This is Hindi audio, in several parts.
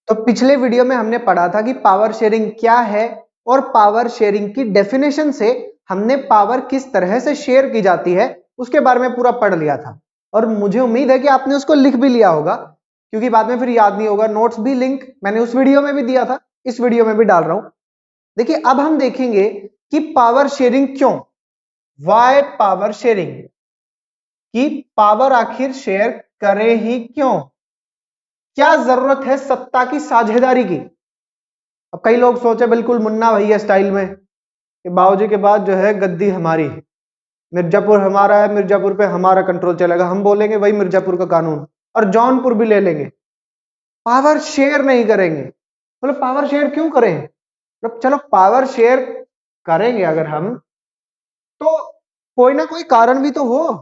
तो पिछले वीडियो में हमने पढ़ा था कि पावर शेयरिंग क्या है और पावर शेयरिंग की डेफिनेशन से हमने पावर किस तरह से शेयर की जाती है उसके बारे में पूरा पढ़ लिया था। और मुझे उम्मीद है कि आपने उसको लिख भी लिया होगा, क्योंकि बाद में फिर याद नहीं होगा। नोट्स भी लिंक मैंने उस वीडियो में भी दिया था, इस वीडियो में भी डाल रहा हूं। देखिए, अब हम देखेंगे कि पावर शेयरिंग क्यों, वाई पावर शेयरिंग, कि पावर आखिर शेयर करें ही क्यों, क्या जरूरत है सत्ता की साझेदारी की। अब कई लोग सोचे बिल्कुल मुन्ना भैया स्टाइल में कि बाबूजी के बाद जो है गद्दी हमारी, मिर्जापुर हमारा है, मिर्जापुर पे हमारा कंट्रोल चलेगा, हम बोलेंगे वही मिर्जापुर का कानून और जौनपुर भी ले लेंगे, पावर शेयर नहीं करेंगे। मतलब पावर शेयर क्यों करें? मतलब चलो पावर शेयर करेंगे अगर हम, तो कोई ना कोई कारण भी तो हो,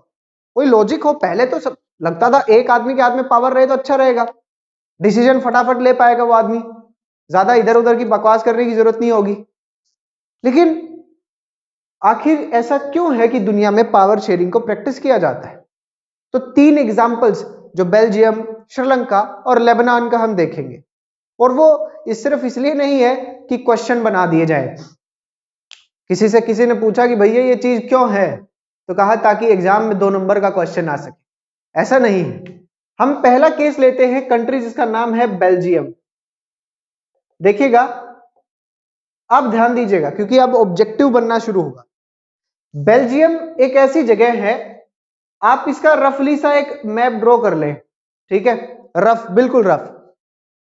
कोई लॉजिक हो। पहले तो सब लगता था एक आदमी के हाथ में पावर रहे तो अच्छा रहेगा, डिसीजन फटाफट ले पाएगा वो आदमी, ज्यादा इधर उधर की बकवास करने की जरूरत नहीं होगी। लेकिन आखिर ऐसा क्यों है कि दुनिया में पावर शेयरिंग को प्रैक्टिस किया जाता है? तो 3 एग्जांपल्स जो बेल्जियम, श्रीलंका और लेबनान का हम देखेंगे। और वो सिर्फ इसलिए नहीं है कि क्वेश्चन बना दिए जाए। किसी से किसी ने पूछा कि भैया ये चीज क्यों है, तो कहा ताकि एग्जाम में 2 नंबर का क्वेश्चन आ सके। ऐसा नहीं है। हम पहला केस लेते हैं, कंट्री जिसका नाम है बेल्जियम। देखिएगा, अब ध्यान दीजिएगा क्योंकि अब ऑब्जेक्टिव बनना शुरू होगा। बेल्जियम एक ऐसी जगह है, आप इसका रफली सा एक मैप ड्रॉ कर लें, ठीक है, रफ, बिल्कुल रफ।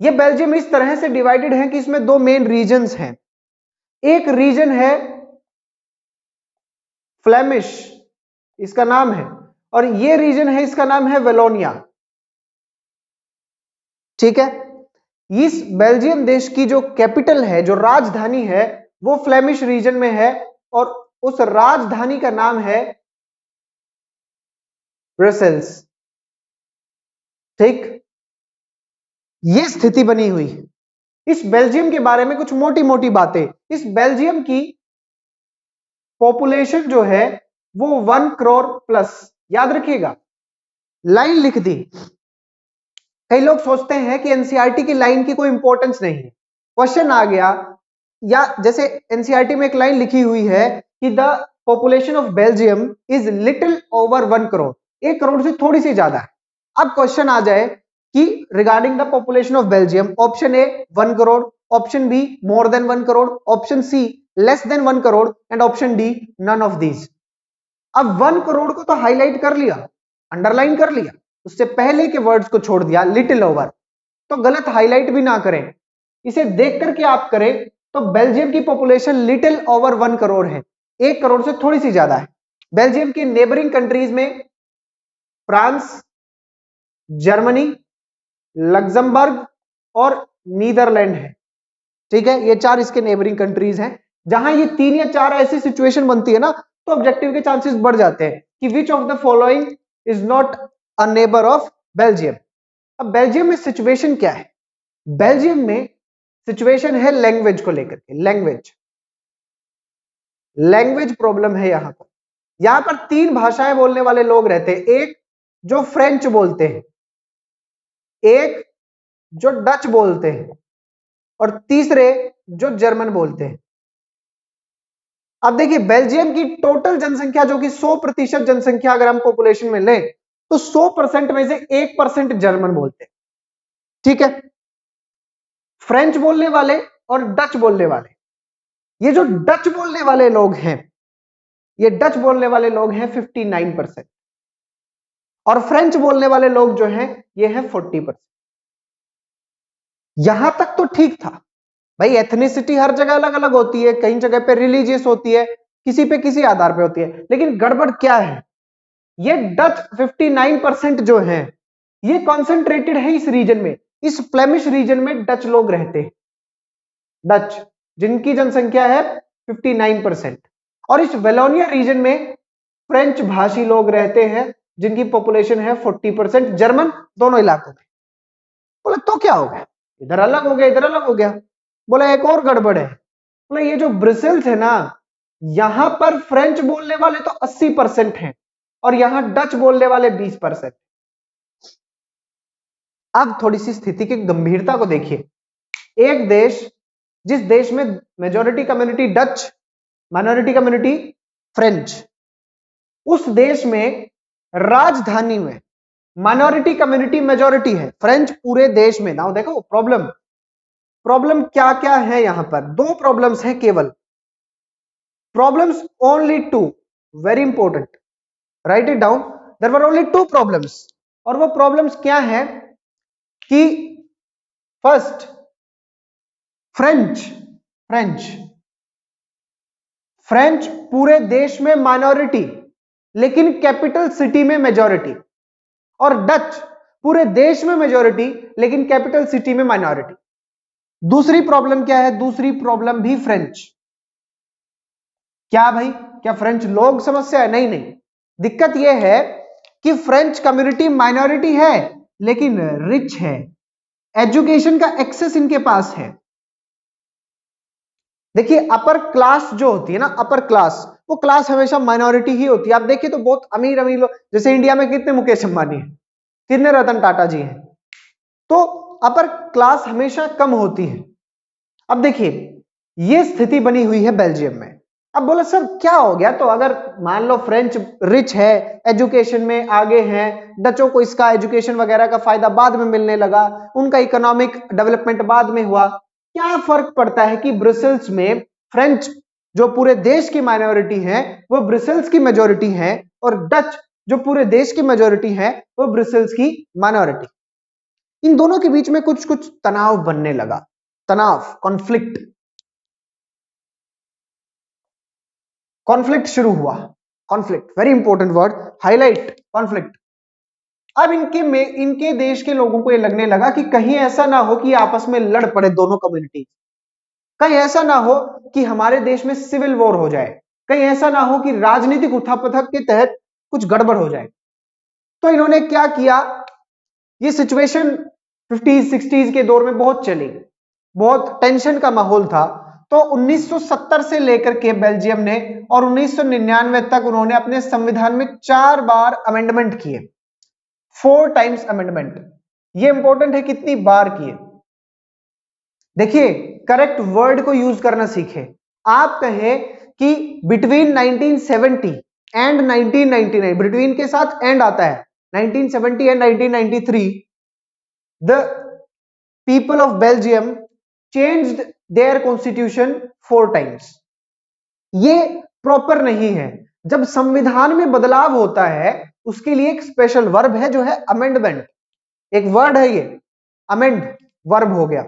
ये बेल्जियम इस तरह से डिवाइडेड है कि इसमें 2 मेन रीजन्स हैं। एक रीजन है फ्लेमिश, इसका नाम है, और ये रीजन है, इसका नाम है वेलोनिया, ठीक है। इस बेल्जियम देश की जो कैपिटल है, जो राजधानी है, वो फ्लेमिश रीजन में है और उस राजधानी का नाम है ब्रसेल्स, ठीक। ये स्थिति बनी हुई है। इस बेल्जियम के बारे में कुछ मोटी मोटी बातें। इस बेल्जियम की पॉपुलेशन जो है वो 1 करोड़ प्लस, याद रखिएगा, लाइन लिख दी। कई लोग सोचते हैं कि एनसीईआरटी की लाइन की कोई इंपॉर्टेंस नहीं है, क्वेश्चन आ गया, या जैसे एनसीईआरटी में एक लाइन लिखी हुई है कि the population of Belgium is little over 1 crore, 1 crore से थोड़ी सी ज्यादा है। अब क्वेश्चन आ जाए कि regarding the population of Belgium, option A 1 crore, option B more than 1 crore, option C less than 1 crore and option D none of these. अब 1 करोड़ को तो हाईलाइट कर लिया, अंडरलाइन कर लिया, उससे पहले के वर्ड्स को छोड़ दिया, लिटिल ओवर, तो गलत हाईलाइट भी ना करें, इसे देख करके आप करें। तो बेल्जियम की पॉपुलेशन लिटिल ओवर 1 करोड़ है, 1 करोड़ से थोड़ी सी ज्यादा है। बेल्जियम की नेबरिंग कंट्रीज में फ्रांस, जर्मनी, लग्जमबर्ग और नीदरलैंड है, ठीक है। ये 4 इसके नेबरिंग कंट्रीज हैं। जहां ये 3 या 4 ऐसी सिचुएशन बनती है ना, तो ऑब्जेक्टिव के चांसेस बढ़ जाते हैं कि which of the following is not a neighbour of Belgium. अब बेल्जियम में सिचुएशन क्या है? बेल्जियम में सिचुएशन है लैंग्वेज को लेकर के, लैंग्वेज प्रॉब्लम है। यहां पर 3 भाषाएं बोलने वाले लोग रहते हैं, एक जो फ्रेंच बोलते हैं, एक जो डच बोलते हैं और तीसरे जो जर्मन बोलते हैं। अब देखिए, बेल्जियम की टोटल जनसंख्या जो कि 100% जनसंख्या अगर हम पॉपुलेशन में लें, तो 100% में से 1% जर्मन बोलते हैं, ठीक है। फ्रेंच बोलने वाले और डच बोलने वाले, ये जो डच बोलने वाले लोग हैं, ये डच बोलने वाले लोग हैं 59%, और फ्रेंच बोलने वाले लोग जो हैं ये हैं 40%। यहां तक तो ठीक था भाई, एथनिसिटी हर जगह अलग अलग होती है, कई जगह पे रिलीजियस होती है, किसी पे किसी आधार पे होती है। लेकिन गड़बड़ क्या है, ये डच 59% जो है ये कॉन्सेंट्रेटेड है इस रीजन में, इस फ्लेमिश रीजन में डच लोग रहते हैं, डच जिनकी जनसंख्या है 59%, और इस वेलोनिया रीजन में फ्रेंच भाषी लोग रहते हैं जिनकी पॉपुलेशन है 40%, जर्मन दोनों इलाकों में। बोले तो क्या हो गया, इधर अलग हो गया इधर अलग हो गया। बोला एक और गड़बड़ है, बोले ये जो ब्रसेल्स है ना, यहां पर फ्रेंच बोलने वाले तो 80% हैं और यहां डच बोलने वाले 20%। अब थोड़ी सी स्थिति की गंभीरता को देखिए। एक देश जिस देश में majority community Dutch, minority community French, उस देश में राजधानी में माइनॉरिटी कम्युनिटी मेजॉरिटी है, फ्रेंच पूरे देश में। नाउ देखो प्रॉब्लम क्या क्या है यहां पर, दो प्रॉब्लम्स हैं केवल, problems only two, very important, right it down, there were only two problems. और वो प्रॉब्लम्स क्या है कि फर्स्ट फ्रेंच फ्रेंच फ्रेंच पूरे देश में माइनॉरिटी लेकिन कैपिटल सिटी में मेजॉरिटी, और डच पूरे देश में मेजॉरिटी लेकिन कैपिटल सिटी में माइनॉरिटी। दूसरी प्रॉब्लम क्या है, दूसरी प्रॉब्लम भी फ्रेंच। क्या भाई, क्या फ्रेंच लोग समस्या है? नहीं नहीं, दिक्कत यह है कि फ्रेंच कम्युनिटी माइनॉरिटी है लेकिन रिच है, एजुकेशन का एक्सेस इनके पास है। देखिए अपर क्लास जो होती है ना, अपर क्लास, वो क्लास हमेशा माइनॉरिटी ही होती है। आप देखिए तो बहुत अमीर अमीर लोग, जैसे इंडिया में कितने मुकेश अंबानी हैं, कितने रतन टाटा जी हैं, तो अपर क्लास हमेशा कम होती है। अब देखिए ये स्थिति बनी हुई है बेल्जियम में। अब बोला सर क्या हो गया, तो अगर मान लो फ्रेंच रिच है, एजुकेशन में आगे हैं, डचों को इसका एजुकेशन वगैरह का फायदा बाद में मिलने लगा, उनका इकोनॉमिक डेवलपमेंट बाद में हुआ, क्या फर्क पड़ता है कि ब्रसेल्स में फ्रेंच जो पूरे देश की माइनॉरिटी है वो ब्रसेल्स की मेजोरिटी है, और डच जो पूरे देश की मेजोरिटी है वो ब्रसेल्स की माइनॉरिटी। इन दोनों के बीच में कुछ कुछ तनाव बनने लगा, तनाव, कॉन्फ्लिक्ट, कॉन्फ्लिक्ट शुरू हुआ। Conflict, very important word, highlight conflict. अब इनके देश के लोगों को ये लगने लगा कि कहीं ऐसा ना हो कि आपस में लड़ पड़े दोनों कम्युनिटी, कहीं ऐसा ना हो कि हमारे देश में सिविल वॉर हो जाए, कहीं ऐसा ना हो कि राजनीतिक उथापथक के तहत कुछ गड़बड़ हो जाए। तो इन्होंने क्या किया, ये सिचुएशन 50s 60s के दौर में बहुत चली, बहुत टेंशन का माहौल था। तो 1970 से लेकर के बेल्जियम ने और 1999 तक उन्होंने अपने संविधान में 4 बार अमेंडमेंट किए, 4 टाइम्स अमेंडमेंट। ये इंपॉर्टेंट है कितनी बार किए। देखिए करेक्ट वर्ड को यूज करना सीखे। आप कहें कि बिटवीन 1970 एंड 1999, बिटवीन के साथ एंड आता है, 1970 and 1993 the people of Belgium changed there constitution 4 times. ये प्रॉपर नहीं है। जब संविधान में बदलाव होता है उसके लिए एक स्पेशल वर्ब है जो है अमेंडमेंट, एक वर्ड है ये, अमेंड वर्ब हो गया।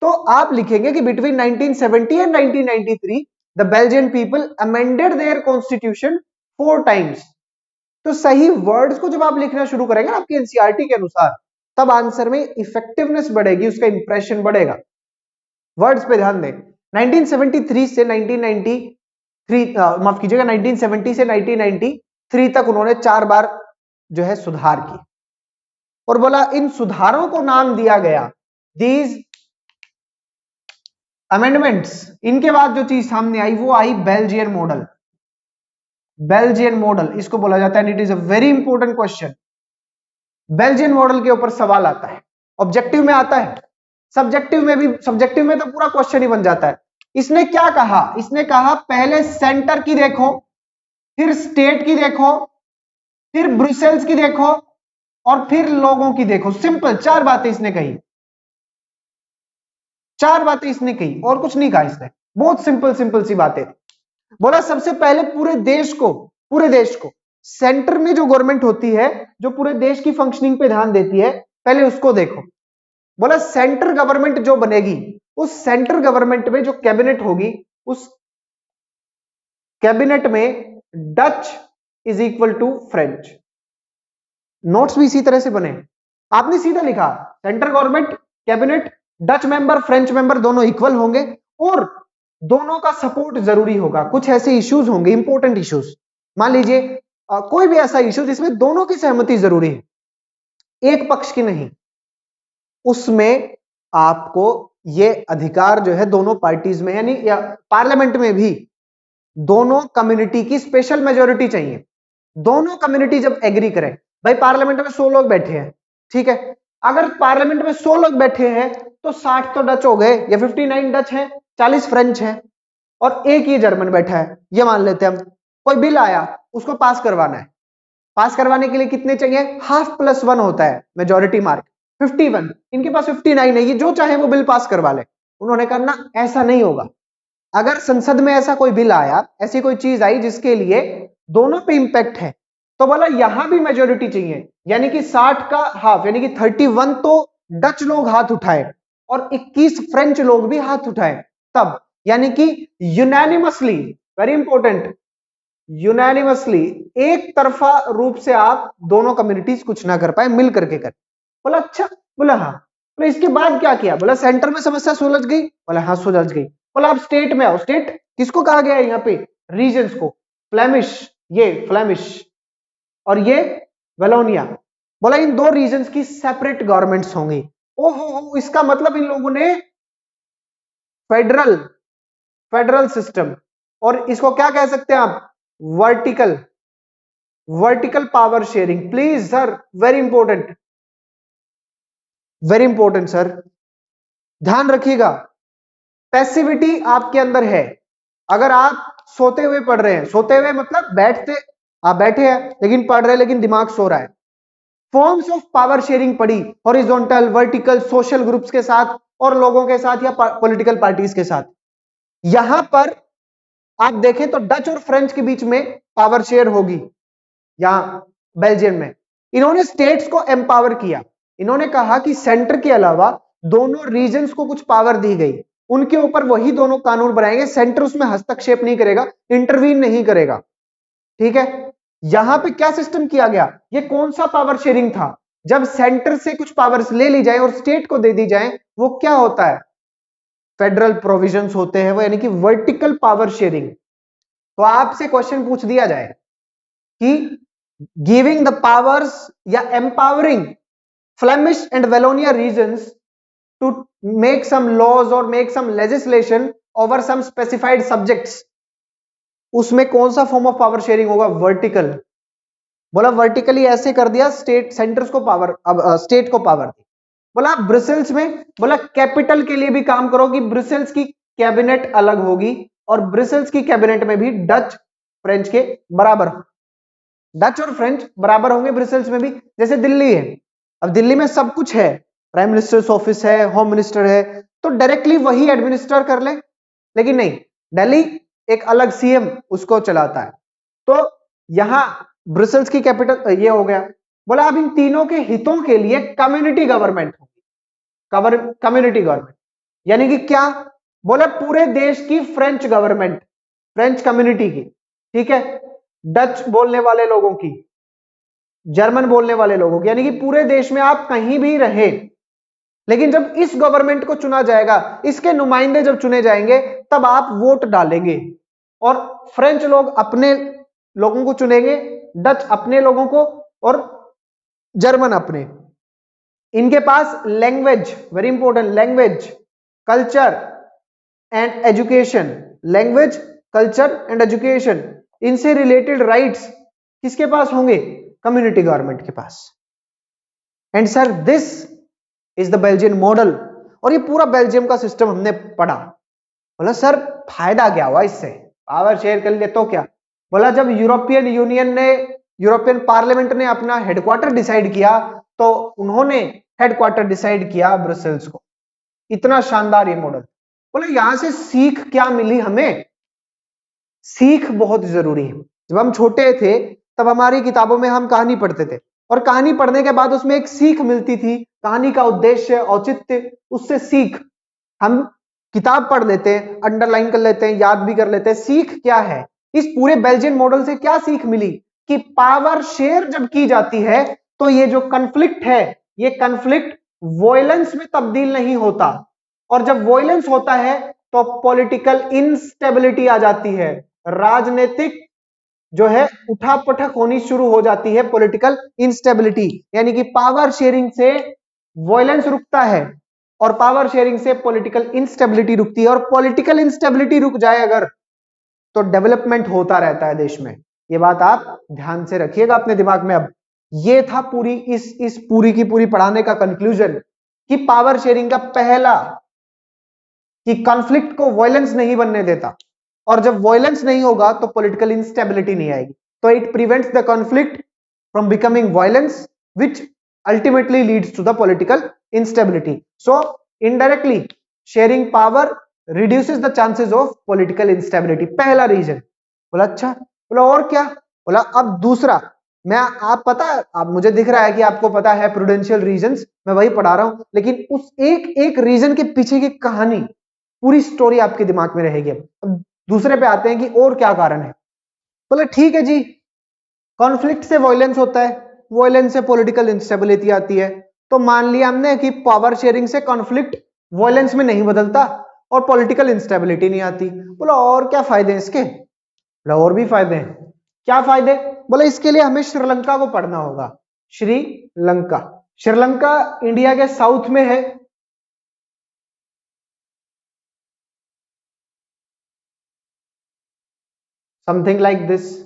तो आप लिखेंगे कि between 1970 and 1993 the Belgian people amended their constitution 4 times. तो सही वर्ड्स को जब आप लिखना शुरू करेंगे आपकी एनसीईआरटी के अनुसार, तब आंसर में इफेक्टिवनेस बढ़ेगी, उसका इंप्रेशन बढ़ेगा। वर्ड्स पे ध्यान दें। 1973 से 1993 माफ कीजिएगा 1970 से 1993 तक उन्होंने 4 बार जो है सुधार किए, और बोला इन सुधारों को नाम दिया गया दीज अमेंडमेंट्स। इनके बाद जो चीज सामने आई वो आई बेल्जियन मॉडल। बेल्जियन मॉडल इसको बोला जाता है, it is a very important question. Belgian model के ऊपर सवाल आता है, ऑब्जेक्टिव में आता है, सब्जेक्टिव में भी, सब्जेक्टिव में तो पूरा क्वेश्चन ही बन जाता है। इसने क्या कहा, इसने कहा पहले सेंटर की देखो, फिर स्टेट की देखो, फिर ब्रुसेल्स की देखो, और फिर लोगों की देखो। सिंपल 4 बातें इसने कही, 4 बातें इसने कही और कुछ नहीं कहा इसने, बहुत सिंपल सिंपल सी बातें। बोला सबसे पहले पूरे देश को सेंटर में जो गवर्नमेंट होती है जो पूरे देश की फंक्शनिंग पे ध्यान देती है, पहले उसको देखो। बोला सेंट्रल गवर्नमेंट जो बनेगी उस सेंट्रल गवर्नमेंट में जो कैबिनेट होगी उस कैबिनेट में Dutch is equal to French. Notes भी इसी तरह से बने, आपने सीधा लिखा central government, cabinet, Dutch member, French member दोनों इक्वल होंगे और दोनों का सपोर्ट जरूरी होगा। कुछ ऐसे इश्यूज होंगे इंपॉर्टेंट इश्यूज, मान लीजिए कोई भी ऐसा इश्यू जिसमें दोनों की सहमति जरूरी है, एक पक्ष की नहीं, उसमें आपको ये अधिकार जो है दोनों पार्टीज में यानी या पार्लियामेंट में भी दोनों कम्युनिटी की स्पेशल मेजोरिटी चाहिए। दोनों कम्युनिटी जब एग्री करें, भाई पार्लियामेंट में 100 लोग बैठे हैं, ठीक है, अगर पार्लियामेंट में 100 लोग बैठे हैं तो 60 तो डच हो गए, या 59 डच हैं, 40 फ्रेंच हैं और एक ही जर्मन बैठा है, ये मान लेते हैं हम। कोई बिल आया, उसको पास करवाना है, पास करवाने के लिए कितने चाहिए? हाफ प्लस वन होता है मेजॉरिटी मार्क, 51। इनके पास 59 है, ये जो चाहे वो बिल पास करवा ले। उन्होंने कहा ना, ऐसा नहीं होगा। अगर संसद में ऐसा कोई बिल आया, ऐसी कोई चीज आई जिसके लिए दोनों पे इंपैक्ट है, तो बोला यहां भी मेजोरिटी चाहिए, यानी कि 60 का हाफ, यानी कि 31 तो डच लोग हाथ उठाए और 21 फ्रेंच लोग भी हाथ उठाए, तब यानी कि यूनानिमसली, वेरी इंपॉर्टेंट, यूनानिमसली, एक तरफा रूप से आप दोनों कम्युनिटीज कुछ ना कर पाए, मिल करके कर। बोला अच्छा, बोला हाँ। बोला इसके बाद क्या किया? बोला सेंटर में समस्या सुलझ गई, बोला हाँ सुलझ गई। बोला आप स्टेट में आओ। स्टेट किसको कहा गया है यहाँ पे? रीजन्स को। फ्लेमिश, ये फ्लेमिश और ये वेलोनिया। बोला इन दो रीजन्स की सेपरेट गवर्नमेंट्स होंगी। ओहो, इसका मतलब इन लोगों ने फेडरल फेडरल सिस्टम, और इसको क्या कह सकते हैं आप? Vertical, vertical power sharing. Please sir, very important, very important sir, ध्यान रखिएगा। पैसिविटी आपके अंदर है। अगर आप सोते हुए पढ़ रहे हैं, सोते हुए मतलब बैठते, आप बैठे हैं लेकिन पढ़ रहे हैं, लेकिन दिमाग सो रहा है। फॉर्म्स ऑफ पावर शेयरिंग पढ़ी, हॉरिजॉन्टल, वर्टिकल, सोशल ग्रुप्स के साथ और लोगों के साथ या पॉलिटिकल पार्टीज के साथ। यहां पर आप देखें तो डच और फ्रेंच के बीच में पावर शेयर होगी। यहां बेल्जियम में इन्होंने स्टेट्स को एम्पावर किया। इन्होंने कहा कि सेंटर के अलावा दोनों रीजन्स को कुछ पावर दी गई, उनके ऊपर वही दोनों कानून बनाएंगे, सेंटर उसमें हस्तक्षेप नहीं करेगा, इंटरवीन नहीं करेगा। ठीक है, यहां पे क्या सिस्टम किया गया? ये कौन सा पावर शेयरिंग था? जब सेंटर से कुछ पावर्स ले ली जाए और स्टेट को दे दी जाए, वो क्या होता है? फेडरल प्रोविजंस होते हैं वो, यानी कि वर्टिकल पावर शेयरिंग। तो आपसे क्वेश्चन पूछ दिया जाए कि गिविंग द पावर्स या empowering Flemish and Wallonia regions to make some laws or make some legislation over some specified subjects, उसमें कौन सा फॉर्म ऑफ पावर शेयरिंग होगा? वर्टिकल। बोला वर्टिकली ऐसे कर दिया, स्टेट सेंटर्स को पावर, अब स्टेट को पावर दी। बोला ब्रुसेल्स में, बोला कैपिटल के लिए भी काम करो कि ब्रुसेल्स की कैबिनेट अलग होगी और ब्रुसेल्स की कैबिनेट में भी डच फ्रेंच के बराबर, डच और फ्रेंच बराबर होंगे ब्रुसेल्स में भी। जैसे दिल्ली है, अब दिल्ली में सब कुछ है, प्राइम मिनिस्टर्स ऑफिस है, होम मिनिस्टर है, तो डायरेक्टली वही एडमिनिस्टर कर ले, लेकिन नहीं, दिल्ली एक अलग सीएम उसको चलाता है। तो यहां ब्रुसेल्स की कैपिटल ये हो गया। बोला अब इन तीनों के हितों के लिए कम्युनिटी गवर्नमेंट होगी, कम्युनिटी गवर्नमेंट यानी कि क्या? बोला पूरे देश की फ्रेंच गवर्नमेंट, फ्रेंच कम्युनिटी की, ठीक है, डच बोलने वाले लोगों की, जर्मन बोलने वाले लोगों की, यानी कि पूरे देश में आप कहीं भी रहे। लेकिन जब इस गवर्नमेंट को चुना जाएगा, इसके नुमाइंदे जब चुने जाएंगे, तब आप वोट डालेंगे और फ्रेंच लोग अपने लोगों को चुनेंगे, डच अपने लोगों को और जर्मन अपने। इनके पास language, very important, language, culture and education, language, culture and education, इनसे रिलेटेड राइट्स किसके पास होंगे? कम्युनिटी गवर्नमेंट के पास। And sir this is the Belgian model. और ये पूरा बेल्जियम का सिस्टम हमने पढ़ा। बोला सर फायदा क्या हुआ इससे? पावर शेयर कर लिए तो क्या? बोला जब यूरोपियन यूनियन ने, यूरोपियन पार्लियामेंट ने अपना हेडक्वार्टर डिसाइड किया, तो उन्होंने हेडक्वार्टर डिसाइड किया ब्रसेल्स को। इतना शानदार ये मॉडल। बोले यहां से सीख क्या मिली हमें? सीख बहुत जरूरी है। जब हम छोटे थे तब हमारी किताबों में हम कहानी पढ़ते थे, और कहानी पढ़ने के बाद उसमें एक सीख मिलती थी, कहानी का उद्देश्य, औचित्य, उससे सीख। हम किताब पढ़ लेते हैं, अंडरलाइन कर लेते हैं, याद भी कर लेते हैं, सीख क्या है? इस पूरे बेल्जियन मॉडल से क्या सीख मिली? कि पावर शेयर जब की जाती है तो ये जो कन्फ्लिक्ट है, ये कन्फ्लिक्ट वॉयलेंस में तब्दील नहीं होता, और जब वॉयलेंस होता है तो पॉलिटिकल इंस्टेबिलिटी आ जाती है, राजनीतिक जो है उठापटक होनी शुरू हो जाती है, पॉलिटिकल इंस्टेबिलिटी। यानी कि पावर शेयरिंग से वॉयलेंस रुकता है और पावर शेयरिंग से पॉलिटिकल इंस्टेबिलिटी रुकती है, और पॉलिटिकल इंस्टेबिलिटी रुक जाए अगर, तो डेवलपमेंट होता रहता है देश में। ये बात आप ध्यान से रखिएगा अपने दिमाग में। अब ये था पूरी इस पूरी की पूरी पढ़ाने का कंक्लूजन कि पावर शेयरिंग का पहला कि कॉन्फ्लिक्ट को वायलेंस नहीं बनने देता, और जब वायलेंस नहीं होगा तो पॉलिटिकल इंस्टेबिलिटी नहीं आएगी। तो it prevents the conflict from becoming violence which ultimately leads to the political instability. So indirectly sharing power reduces the chances of political instability, पहला रीजन। बोला अच्छा, बोला और क्या? बोला अब दूसरा, मैं आप पता, आप मुझे दिख रहा है कि आपको पता है प्रूडेंशियल रीजंस, मैं वही पढ़ा रहा हूं, लेकिन उस एक एक रीजन के पीछे की कहानी, पूरी स्टोरी आपके दिमाग में रहेगी। अब दूसरे पे आते हैं कि और क्या कारण है। बोले ठीक है जी, कॉन्फ्लिक्ट से वायलेंस होता है, वायलेंस से पॉलिटिकल इंस्टेबिलिटी आती है, तो मान लिया हमने कि पावर शेयरिंग से कॉन्फ्लिक्ट वायलेंस में नहीं बदलता और पॉलिटिकल इंस्टेबिलिटी नहीं आती। बोला और क्या फायदे हैं इसके? बोला और भी फायदे हैं। क्या फायदे? बोले इसके लिए हमें श्रीलंका को पढ़ना होगा। श्रीलंका, श्रीलंका इंडिया के साउथ में है। Something like this.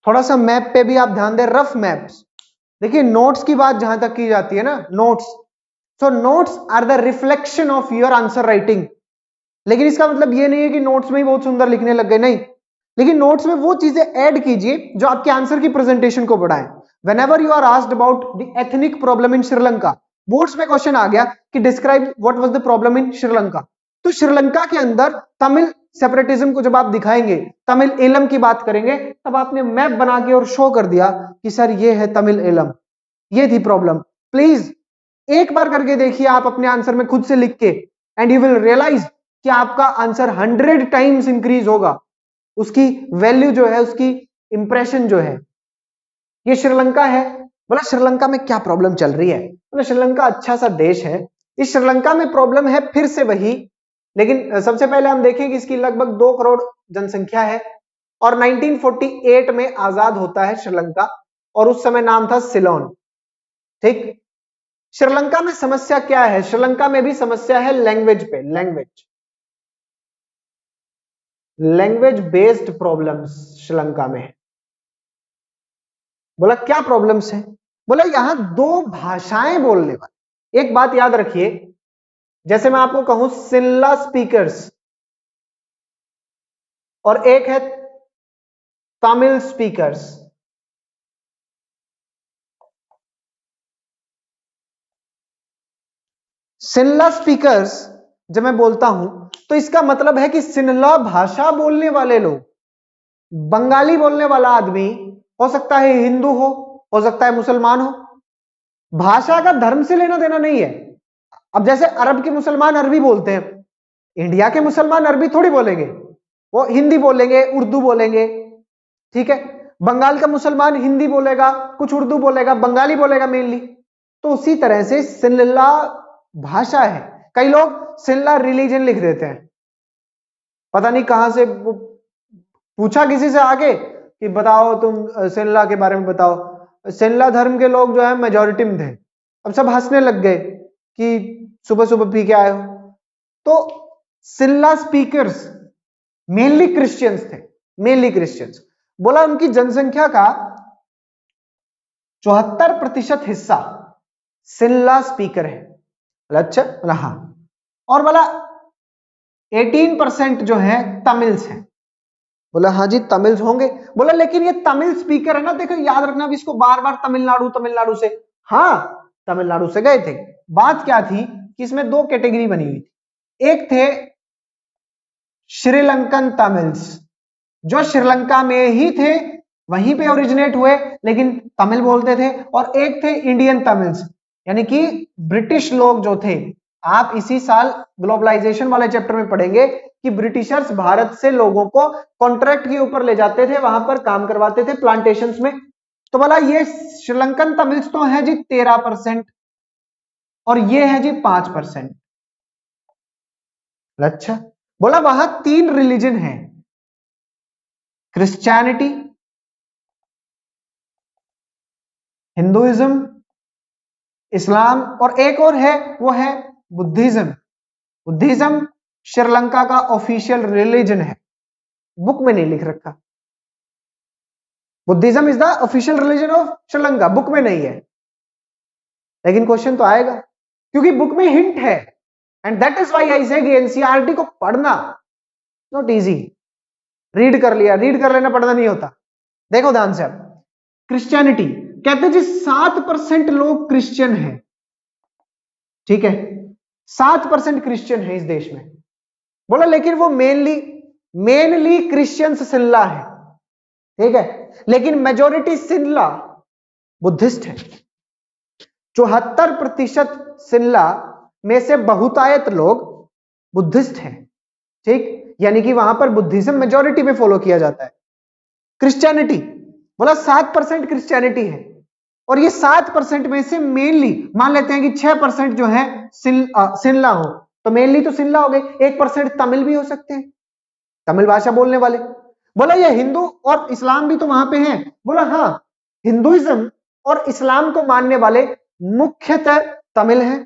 थोड़ा सा मैप पे भी आप ध्यान दें, रफ मैप्स। देखिए नोट्स की बात जहां तक की जाती है ना, notes, so notes are the reflection of your answer writing. लेकिन इसका मतलब ये नहीं है कि नोट्स में ही बहुत सुंदर लिखने लग गए, नहीं। लेकिन नोट्स में वो चीजें ऐड कीजिए जो आपके आंसर की प्रेजेंटेशन को बढ़ाएं। Whenever you are asked about the ethnic problem in Sri Lanka, boards में क्वेश्चन आ गया कि describe what was the problem in Sri Lanka, तो श्रीलंका के अंदर तमिल सेपरेटिज्म को जब आप दिखाएंगे, तमिल एलम की बात करेंगे, तब आपने मैप बना के और शो कर दिया कि सर ये है तमिल एलम, ये थी प्रॉब्लम। प्लीज एक बार करके देखिए आप अपने आंसर में खुद से लिख के, एंड यू विल रियलाइज कि आपका आंसर 100 टाइम्स इंक्रीज होगा, उसकी वैल्यू जो है, उसकी इंप्रेशन जो है। ये श्रीलंका है। बोला श्रीलंका में क्या प्रॉब्लम चल रही है? बोला श्रीलंका अच्छा सा देश है, इस श्रीलंका में प्रॉब्लम है फिर से वही, लेकिन सबसे पहले हम देखें कि इसकी लगभग 2 करोड़ जनसंख्या है, और 1948 में आजाद होता है श्रीलंका, और उस समय नाम था सिलोन। ठीक। श्रीलंका में समस्या क्या है? श्रीलंका में भी समस्या है लैंग्वेज पे, लैंग्वेज बेस्ड प्रॉब्लम्स श्रीलंका में है। बोला क्या प्रॉब्लम्स है? बोला यहां 2 भाषाएं बोलने वाले। एक बात याद रखिए, जैसे मैं आपको कहूं सिनला स्पीकर्स, और एक है तमिल स्पीकर्स। सिनला स्पीकर्स जब मैं बोलता हूं तो इसका मतलब है कि सिनला भाषा बोलने वाले लोग, बंगाली बोलने वाला आदमी हो सकता है हिंदू हो सकता है मुसलमान हो, भाषा का धर्म से लेना देना नहीं है। अब जैसे अरब के मुसलमान अरबी बोलते हैं, इंडिया के मुसलमान अरबी थोड़ी बोलेंगे, वो हिंदी बोलेंगे, उर्दू बोलेंगे। ठीक है। बंगाल का मुसलमान हिंदी बोलेगा, कुछ उर्दू बोलेगा, बंगाली बोलेगा मेनली। तो उसी तरह से सिनला भाषा है। कई लोग सिनला रिलीजन लिख देते हैं, पता नहीं कहां से पूछा किसी से आके कि बताओ तुम सिनला के बारे में बताओ, सिनला धर्म के लोग जो है मेजोरिटी में थे। अब सब हंसने लग गए कि सुबह सुबह पी के आए हो। तो सिनला स्पीकर्स मेनली क्रिश्चियंस थे, मेनली क्रिश्चियंस। बोला उनकी जनसंख्या का 74% हिस्सा सिनला स्पीकर है। अच्छा, बोला हाँ। और बोला 18% जो है तमिल्स हैं। बोला हाँ जी तमिल्स होंगे। बोला लेकिन ये तमिल स्पीकर है ना, देखो याद रखना भी इसको बार बार तमिलनाडु तमिलनाडु से, हाँ तमिलनाडु से गए थे। बात क्या थी कि इसमें 2 कैटेगरी बनी हुई थी। एक थे श्रीलंकन तमिल्स, जो श्रीलंका में ही थे, वहीं पे ओरिजिनेट हुए लेकिन तमिल बोलते थे। और एक थे इंडियन तमिल्स, यानी कि ब्रिटिश लोग जो थे। आप इसी साल ग्लोबलाइजेशन वाले चैप्टर में पढ़ेंगे कि ब्रिटिशर्स भारत से लोगों को कॉन्ट्रैक्ट के ऊपर ले जाते थे, वहां पर काम करवाते थे प्लांटेशंस में। तो बोला ये श्रीलंकन तमिल्स तो है जी 13%, और ये है जी 5%। अच्छा। बोला वहां 3 रिलीजन है, क्रिश्चियनिटी, हिंदुइज्म, इस्लाम, और एक और है वो है बुद्धिज्म। बुद्धिज्म श्रीलंका का ऑफिशियल रिलीजन है, बुक में नहीं लिख रखा। Buddhism is the official religion of Sri Lanka, book में नहीं है, लेकिन क्वेश्चन तो आएगा क्योंकि बुक में हिंट है। And that is why I से एनसीईआरटी को पढ़ना नॉट इजी। रीड कर लिया, रीड कर लेना, पढ़ना नहीं होता। देखो ध्यान से, अब क्रिश्चियनिटी कहते हैं जी 7% लोग क्रिश्चियन हैं, ठीक है, 7% क्रिश्चियन है इस देश में, बोला, लेकिन वो मेनली क्रिश्चियंस सिल्ला है, ठीक है, लेकिन मेजोरिटी सिल्ला बुद्धिस्ट है। 74% सिल्ला में से बहुतायत लोग बुद्धिस्ट हैं, ठीक, यानी कि वहां पर बुद्धिज्म मेजोरिटी में फॉलो किया जाता है। क्रिश्चियनिटी बोला 7% क्रिश्चियनिटी है, और ये 7% में से मेनली मान लेते हैं कि 6% जो है सिल्ला हो, तो मेनली तो सिल्ला हो गए, 1% तमिल भी हो सकते हैं, तमिल भाषा बोलने वाले। बोला ये हिंदू और इस्लाम भी तो वहां पे हैं, बोला हाँ, हिंदुइज्म और इस्लाम को मानने वाले मुख्यतः तमिल हैं।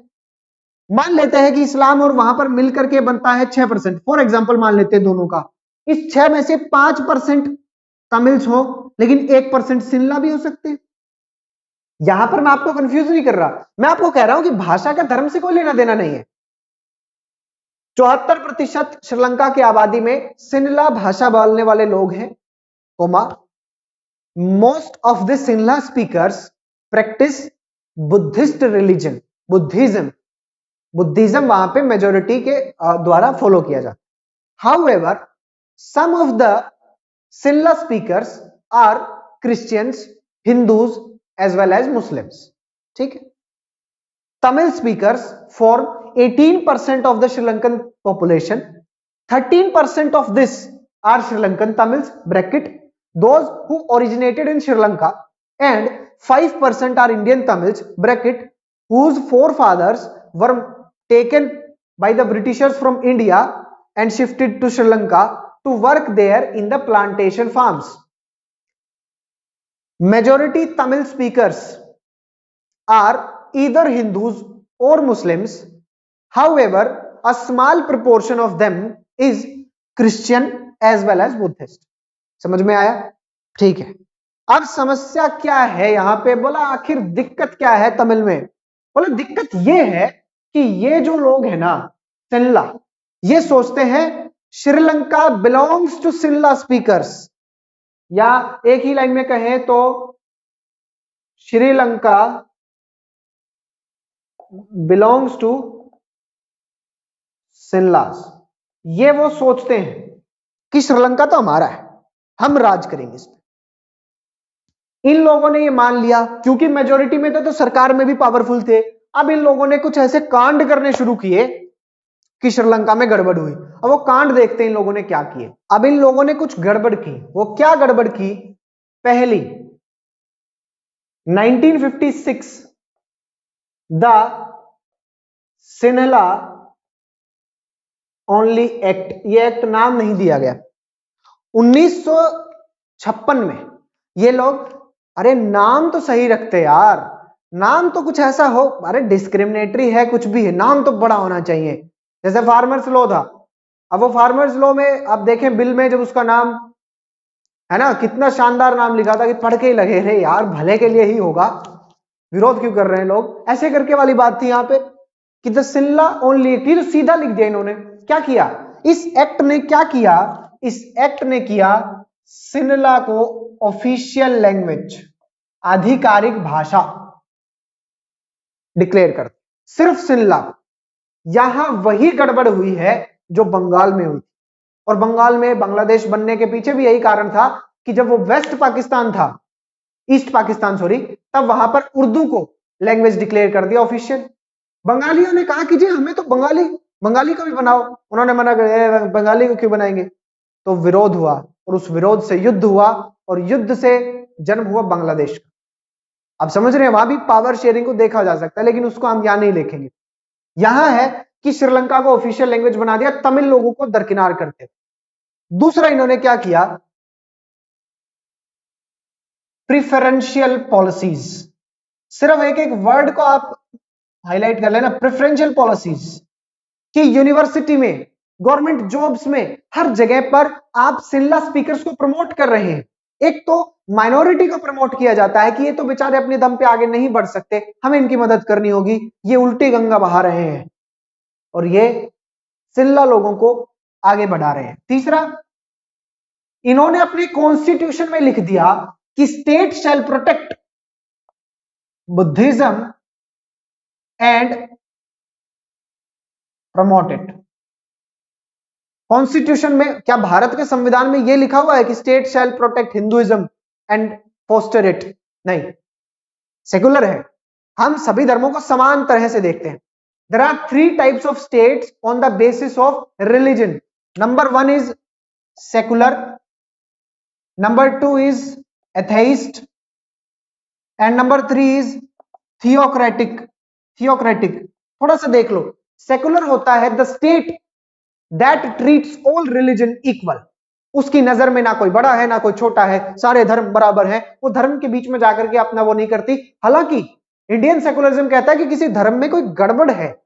मान लेते हैं कि इस्लाम और वहां पर मिलकर के बनता है 6%, फॉर एग्जाम्पल मान लेते हैं दोनों का, इस 6 में से 5% तमिल्स हो, लेकिन 1% सिल्ला भी हो सकते हैं। यहां पर मैं आपको कंफ्यूज नहीं कर रहा, मैं आपको कह रहा हूं कि भाषा का धर्म से कोई लेना देना नहीं है। 74% श्रीलंका की आबादी में सिंहला भाषा बोलने वाले लोग हैं, comma most of the Sinhala speakers practice Buddhist religion, Buddhism वहां पे मेजोरिटी के द्वारा फॉलो किया जाता है। However some of the Sinhala speakers are Christians, Hindus as well as Muslims, ठीक है। Tamil speakers form 18% of the Sri Lankan population. 13% of this are Sri Lankan Tamils (bracket) those who originated in Sri Lanka, and 5% are Indian Tamils (bracket) whose forefathers were taken by the Britishers from India and shifted to Sri Lanka to work there in the plantation farms. Majority Tamil speakers are either Hindus or Muslims. However, a small proportion of them is Christian as well as Buddhist. समझ में आया? ठीक है। अब समस्या क्या है यहां पे, बोला आखिर दिक्कत क्या है तमिल में? बोला दिक्कत ये है कि ये जो लोग हैं ना सिल्ला, ये सोचते हैं Sri Lanka belongs to Sinhala speakers, या एक ही लाइन में कहें तो श्रीलंका बिलोंग्स टू सिल्लास। ये वो सोचते हैं कि श्रीलंका तो हमारा है, हम राज करेंगे इस पे। इन लोगों ने ये मान लिया, क्योंकि मेजोरिटी में थे तो सरकार में भी पावरफुल थे। अब इन लोगों ने कुछ ऐसे कांड करने शुरू किए कि श्रीलंका में गड़बड़ हुई। अब वो कांड देखते हैं इन लोगों ने क्या किए। अब इन लोगों ने कुछ गड़बड़ की, वो क्या गड़बड़ की? पहली 1956 द सिन्हला ओनली एक्ट, ये एक्ट नाम नहीं दिया गया। 1956 में ये लोग, अरे नाम तो सही रखते यार, नाम तो कुछ ऐसा हो, अरे डिस्क्रिमिनेटरी है कुछ भी है, नाम तो बड़ा होना चाहिए। जैसे फार्मर्स लॉ था, अब वो फार्मर्स लॉ में आप देखें बिल में जब उसका नाम है ना, कितना शानदार नाम लिखा था कि पढ़ के ही लगे रे यार भले के लिए ही होगा, विरोध क्यों कर रहे हैं लोग, ऐसे करके वाली बात थी यहाँ पे कि द सिल्ला ओनली एक्ट, तो सीधा लिख दिया इन्होंने। क्या किया इस एक्ट ने? क्या किया इस एक्ट ने? किया सिल्ला को ऑफिशियल लैंग्वेज, आधिकारिक भाषा डिक्लेयर कर, सिर्फ सिल्ला। यहां वही गड़बड़ हुई है जो बंगाल में हुई, और बंगाल में बांग्लादेश बनने के पीछे भी यही कारण था कि जब वो वेस्ट पाकिस्तान था, ईस्ट पाकिस्तान सॉरी, तब वहां पर उर्दू को लैंग्वेज डिक्लेयर कर दिया ऑफिशियल। बंगालियों ने कहा कि जी हमें तो बंगाली को भी बनाओ, उन्होंने मना कर बंगाली को क्यों बनाएंगे, तो विरोध हुआ और उस विरोध से युद्ध हुआ और युद्ध से जन्म हुआ बांग्लादेश का। अब समझ रहे हैं, वहां भी पावर शेयरिंग को देखा जा सकता है, लेकिन उसको हम यहां नहीं देखेंगे। यहां है कि श्रीलंका को ऑफिशियल लैंग्वेज बना दिया, तमिल लोगों को दरकिनार करते। दूसरा इन्होंने क्या किया, प्रिफरेंशियल पॉलिसीज, सिर्फ एक एक वर्ड को आप हाईलाइट कर लेना, प्रेफरेंशियल पॉलिसीज, कि यूनिवर्सिटी में, गवर्नमेंट जॉब्स में, हर जगह पर आप सिल्ला स्पीकर्स को प्रमोट कर रहे हैं। एक तो माइनॉरिटी को प्रमोट किया जाता है कि ये तो बेचारे अपने दम पे आगे नहीं बढ़ सकते, हमें इनकी मदद करनी होगी, ये उल्टी गंगा बहा रहे हैं और ये सिल्ला लोगों को आगे बढ़ा रहे हैं। तीसरा, इन्होंने अपने कॉन्स्टिट्यूशन में लिख दिया कि state shall protect Buddhism and promote it. Constitution में, क्या भारत के संविधान में यह लिखा हुआ है कि state shall protect Hinduism and foster it? नहीं, सेकुलर है, हम सभी धर्मों को समान तरह से देखते हैं। There are 3 types of states on the basis of religion. Number 1 is secular, number 2 is atheist and number 3 is theocratic. Theocratic थोड़ा सा देख लो। सेकुलर होता है the state that treats all religion equal. उसकी नजर में ना कोई बड़ा है ना कोई छोटा है, सारे धर्म बराबर हैं, वो धर्म के बीच में जाकर के अपना वो नहीं करती। हालांकि इंडियन सेकुलरिज्म कहता है कि किसी धर्म में कोई गड़बड़ है,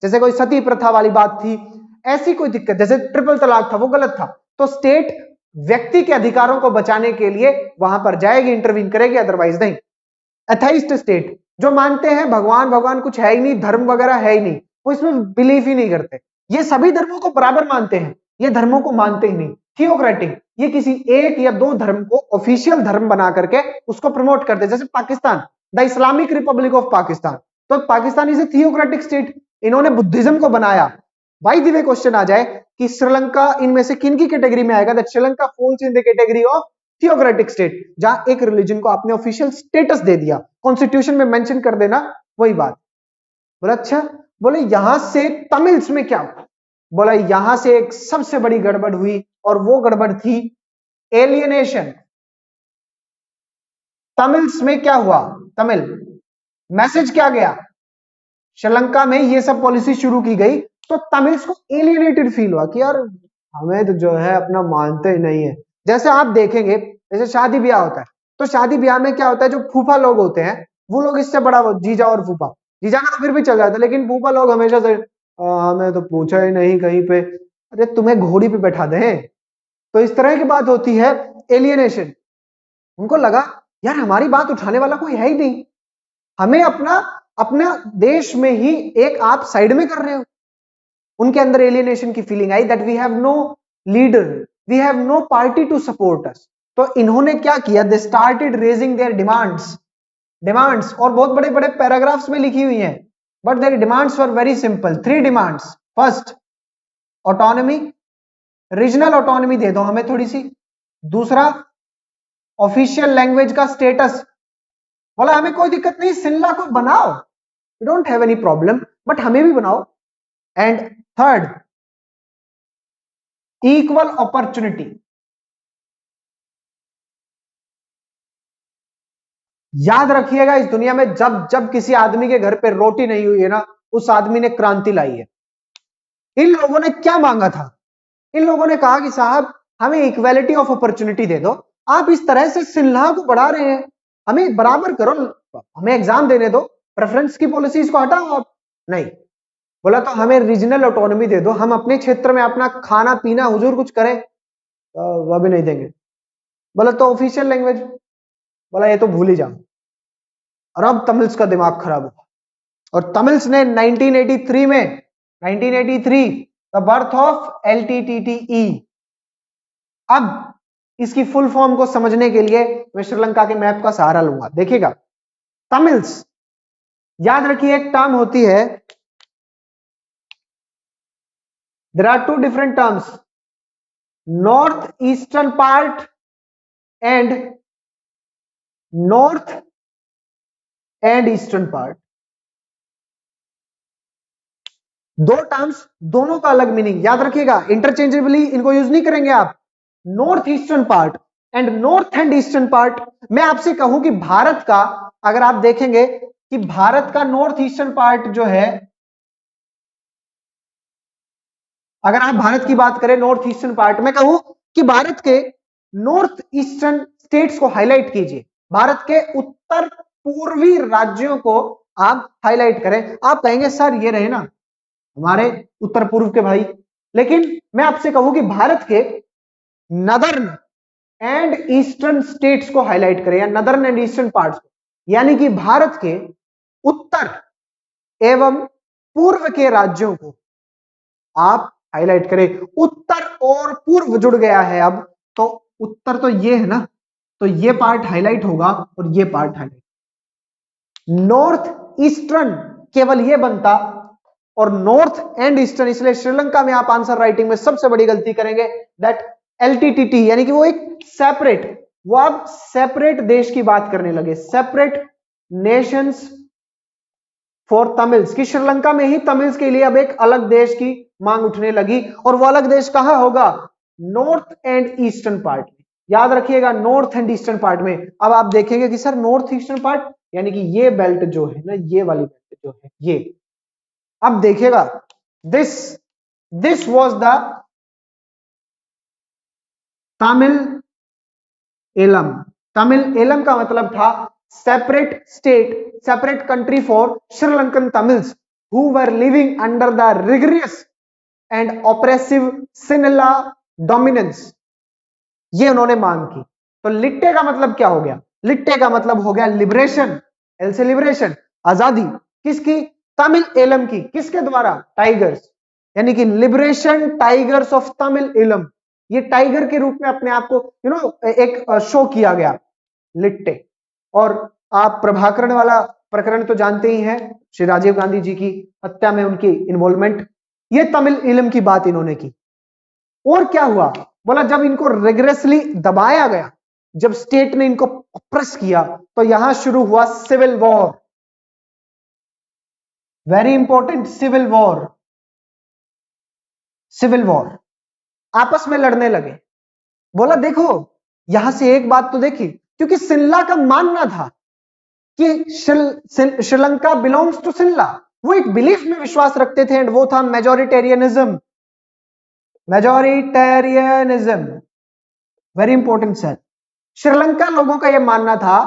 जैसे कोई सती प्रथा वाली बात थी, ऐसी कोई दिक्कत, जैसे ट्रिपल तलाक था, वो गलत था, तो स्टेट व्यक्ति के अधिकारों को बचाने के लिए वहां पर जाएगी, इंटरवीन करेगी, अदरवाइज नहीं। एथाइस्ट स्टेट, जो मानते हैं भगवान भगवान कुछ है ही नहीं, धर्म वगैरह है ही नहीं, वो इसमें बिलीव ही नहीं करते, ये सभी धर्मों को बराबर मानते हैं, ये धर्मों को मानते ही नहीं। थियोक्रेटिक, ये किसी एक या दो धर्म को ऑफिशियल धर्म बना करके उसको प्रमोट करते, जैसे Pakistan, the Islamic republic of Pakistan, तो Pakistan is a theocratic state, इन्होंने बुद्धिज्म को बनाया। बाय द वे क्वेश्चन आ जाए कि श्रीलंका इनमें से किन की कैटेगरी में आएगा? That Sri Lanka falls in the category of theocratic state, जहां एक रिलीजन को आपने ऑफिशियल स्टेटस दे दिया, कॉन्स्टिट्यूशन में मेंशन कर देना, वही बात। बोला अच्छा, बोले यहां से तमिल्स में क्या हुआ? बोला यहां से एक सबसे बड़ी गड़बड़ हुई और वो गड़बड़ थी एलियनेशन। तमिल्स में क्या हुआ? तमिल मैसेज क्या गया? श्रीलंका में ये सब पॉलिसी शुरू की गई तो तमिल्स को एलियनेटेड फील हुआ कि यार हमें तो जो है अपना मानते ही नहीं है। जैसे आप देखेंगे, जैसे शादी ब्याह होता है, तो शादी ब्याह में क्या होता है, जो फूफा लोग होते हैं वो लोग इससे बड़ा, वो जीजा और फूफा, जीजा का तो फिर भी चल जाता है, लेकिन फूफा लोग हमेशा से हमें तो पूछा ही नहीं कहीं पे, अरे तुम्हें घोड़ी पे बैठा दें। तो इस तरह की बात होती है एलियनेशन। उनको लगा यार हमारी बात उठाने वाला कोई है ही नहीं, हमें अपना अपना देश में ही एक आप साइड में कर रहे हो। उनके अंदर एलियनेशन की फीलिंग आई that we have no leader, we have no party to support us. तो इन्होंने क्या किया? They started raising their demands. Demands और बहुत बड़े बड़े पैराग्राफ्स में लिखी हुई हैं, but their demands were very simple. 3 demands. First, autonomy, regional autonomy दे दो हमें थोड़ी सी। दूसरा, ऑफिशियल लैंग्वेज का स्टेटस, बोला हमें कोई दिक्कत नहीं, सिल्ला को बनाओ, we don't have any problem, but हमें भी बनाओ। And third, equal opportunity. याद रखिएगा, इस दुनिया में जब जब किसी आदमी के घर पे रोटी नहीं हुई है ना, उस आदमी ने क्रांति लाई है। इन लोगों ने क्या मांगा था? इन लोगों ने कहा कि साहब हमें इक्वालिटी ऑफ अपॉर्चुनिटी दे दो, आप इस तरह से सिन्हा को बढ़ा रहे हैं, हमें बराबर करो, हमें एग्जाम देने दो, प्रेफरेंस की पॉलिसीज को हटाओ आप। नहीं, बोला तो हमें रीजनल ऑटोनॉमी दे दो, हम अपने क्षेत्र में अपना खाना पीना हुजूर कुछ करें, वह भी नहीं देंगे। बोला तो ऑफिशियल लैंग्वेज, बोला ये तो भूल ही जाओ। और अब तमिल्स का दिमाग खराब हुआ और तमिल्स ने 1983 द बर्थ ऑफ LTTE। अब इसकी फुल फॉर्म को समझने के लिए मैं श्रीलंका के मैप का सहारा लूंगा। देखिएगा, तमिल्स, याद रखिए एक टर्म होती है, there are 2 different terms, north eastern part and north and eastern part. दो टर्म्स, दोनों का अलग मीनिंग, याद रखिएगा, इंटरचेंजेबली इनको यूज नहीं करेंगे आप। North eastern part and eastern part. मैं आपसे कहूं कि भारत का, अगर आप देखेंगे कि भारत का नॉर्थ ईस्टर्न पार्ट जो है, अगर आप भारत की बात करें नॉर्थ ईस्टर्न पार्ट, मैं कहूं कि भारत के नॉर्थ ईस्टर्न स्टेट्स को हाईलाइट कीजिए, भारत के उत्तर पूर्वी राज्यों को आप हाईलाइट करें। आप कहेंगे सर ये रहे ना हमारे उत्तर पूर्व के भाई, लेकिन मैं आपसे कहूं कि भारत के नदर्न एंड ईस्टर्न स्टेट्स को हाईलाइट करें, या नदर्न एंड ईस्टर्न पार्ट्स को, यानी कि भारत के उत्तर एवं पूर्व के राज्यों को आप हाईलाइट करें। उत्तर और पूर्व जुड़ गया है अब, तो उत्तर तो ये है ना, तो ये पार्ट हाईलाइट होगा और ये पार्ट हाईलाइट। नॉर्थ ईस्टर्न केवल ये बनता, और नॉर्थ एंड ईस्टर्न, इसलिए श्रीलंका में आप आंसर राइटिंग में सबसे बड़ी गलती करेंगे, दैट एलटीटीटी, यानी कि वो एक सेपरेट, वो आप सेपरेट देश की बात करने लगे, सेपरेट नेशंस फॉर तमिल्स, कि श्रीलंका में ही तमिल्स के लिए अब एक अलग देश की मांग उठने लगी, और वो अलग देश कहां होगा, नॉर्थ एंड ईस्टर्न पार्ट में। याद रखिएगा, नॉर्थ एंड ईस्टर्न पार्ट में। अब आप देखेंगे कि सर नॉर्थ ईस्टर्न पार्ट, यानी कि ये बेल्ट जो है ना, ये वाली बेल्ट जो है ये, अब देखिएगा, this was the Tamil Eelam. Tamil Eelam का मतलब था separate state, separate country for Sri Lankan Tamils who were living under the rigorous and oppressive Sinhala dominance, ये उन्होंने मांग की। तो लिट्टे का मतलब क्या हो गया, लिट्टे का मतलब हो गया लिबरेशन, एल से लिबरेशन, आजादी, किसकी, तमिल एलम की, किसके द्वारा, टाइगर्स, यानी कि liberation Tigers of Tamil Eelam, ये टाइगर के रूप में अपने आप को एक शो किया गया, लिट्टे। और आप प्रभाकरण वाला प्रकरण तो जानते ही हैं, श्री राजीव गांधी जी की हत्या में उनकी इन्वॉल्वमेंट, ये तमिल इलम की बात इन्होंने की। और क्या हुआ, बोला जब इनको रिग्रेसली दबाया गया, जब स्टेट ने इनको ऑप्रेस किया, तो यहां शुरू हुआ civil war, very important, civil war, civil war, आपस में लड़ने लगे। बोला देखो, यहां से एक बात तो देखी, क्योंकि सिल्ला का मानना था कि श्रीलंका बिलोंग्स टू सिल्ला, वो एक बिलीफ में विश्वास रखते थे, एंड वो था majoritarianism, majoritarianism, very important sir. Sri Lanka लोगों का यह मानना था,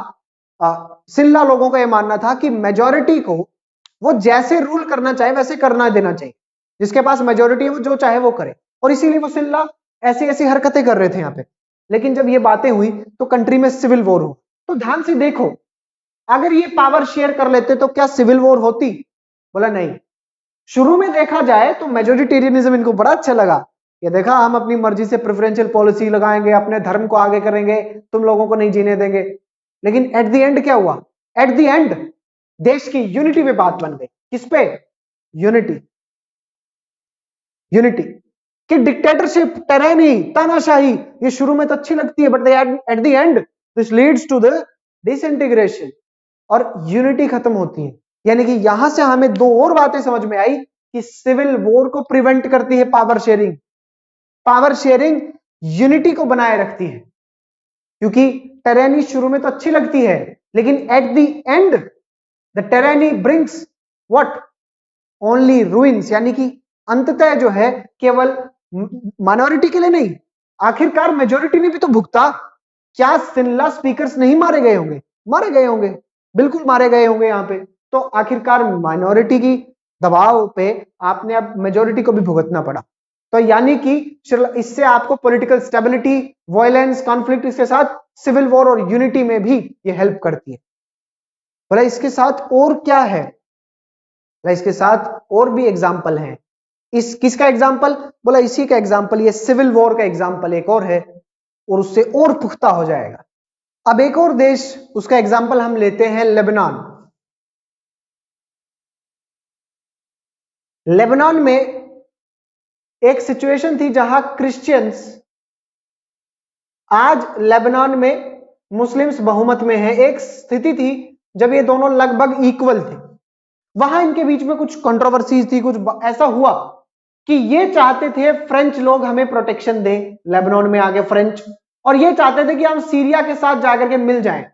सिल्ला लोगों का यह मानना था कि मेजोरिटी को वो जैसे रूल करना चाहे वैसे करना देना चाहिए, जिसके पास मेजोरिटी है वो जो चाहे वो करे, और इसीलिए वो सिल्ला ऐसी ऐसी हरकतें कर रहे थे यहां पे। लेकिन जब ये बातें हुई तो कंट्री में सिविल वॉर हो, तो ध्यान से देखो, अगर ये पावर शेयर कर लेते तो क्या सिविल वॉर होती, बोला नहीं। शुरू में देखा जाए तो मेजोरिटेरियनिज्म इनको बड़ा अच्छा लगा, ये देखा हम अपनी मर्जी से प्रेफरेंशियल पॉलिसी लगाएंगे, अपने धर्म को आगे करेंगे, तुम लोगों को नहीं जीने देंगे। लेकिन एट द एंड क्या हुआ, एट द एंड देश की यूनिटी पे बात बन गई, किस पे, यूनिटी, यूनिटी कि डिक्टेटरशिप, टेरेनी, तानाशाही, ये शुरू में तो अच्छी लगती है, but at the end this leads to the disintegration, और यूनिटी खत्म होती है। यानी कि यहां से हमें दो और बातें समझ में आई कि सिविल वॉर को प्रिवेंट करती है power sharing, power sharing unity को बनाए रखती है, क्योंकि टेरेनी शुरू में तो अच्छी लगती है, लेकिन eight the and the tyranny brings what, only ruins, यानी कि अंततः जो है केवल माइनॉरिटी के लिए नहीं, आखिरकार मेजोरिटी ने भी तो भुगता। क्या सिल्ला स्पीकर्स नहीं मारे गए होंगे, मारे गए होंगे, बिल्कुल मारे गए होंगे यहां पे। तो आखिरकार माइनॉरिटी की दबाव पे आपने अब मेजोरिटी को भी भुगतना पड़ा। तो यानी कि इससे आपको पॉलिटिकल स्टेबिलिटी, वायलेंस, कॉन्फ्लिक्ट, इसके साथ सिविल वॉर और यूनिटी में भी ये हेल्प करती है। बोला इसके साथ और क्या है, इसके साथ और भी एग्जाम्पल हैं। इस किसका एग्जाम्पल, बोला इसी का एग्जाम्पल, ये सिविल वॉर का एग्जाम्पल एक और है, और उससे और पुख्ता हो जाएगा। अब एक और देश, उसका एग्जाम्पल हम लेते हैं लेबनान। लेबनान में एक सिचुएशन थी जहां क्रिश्चियंस, आज लेबनान में मुस्लिम्स बहुमत में है, एक स्थिति थी जब ये दोनों लगभग इक्वल थे, वहां इनके बीच में कुछ कंट्रोवर्सीज थी, कुछ ऐसा हुआ कि ये चाहते थे फ्रेंच लोग हमें प्रोटेक्शन दें, लेबनान में आगे फ्रेंच, और ये चाहते थे कि हम सीरिया के साथ जाकर के मिल जाएं,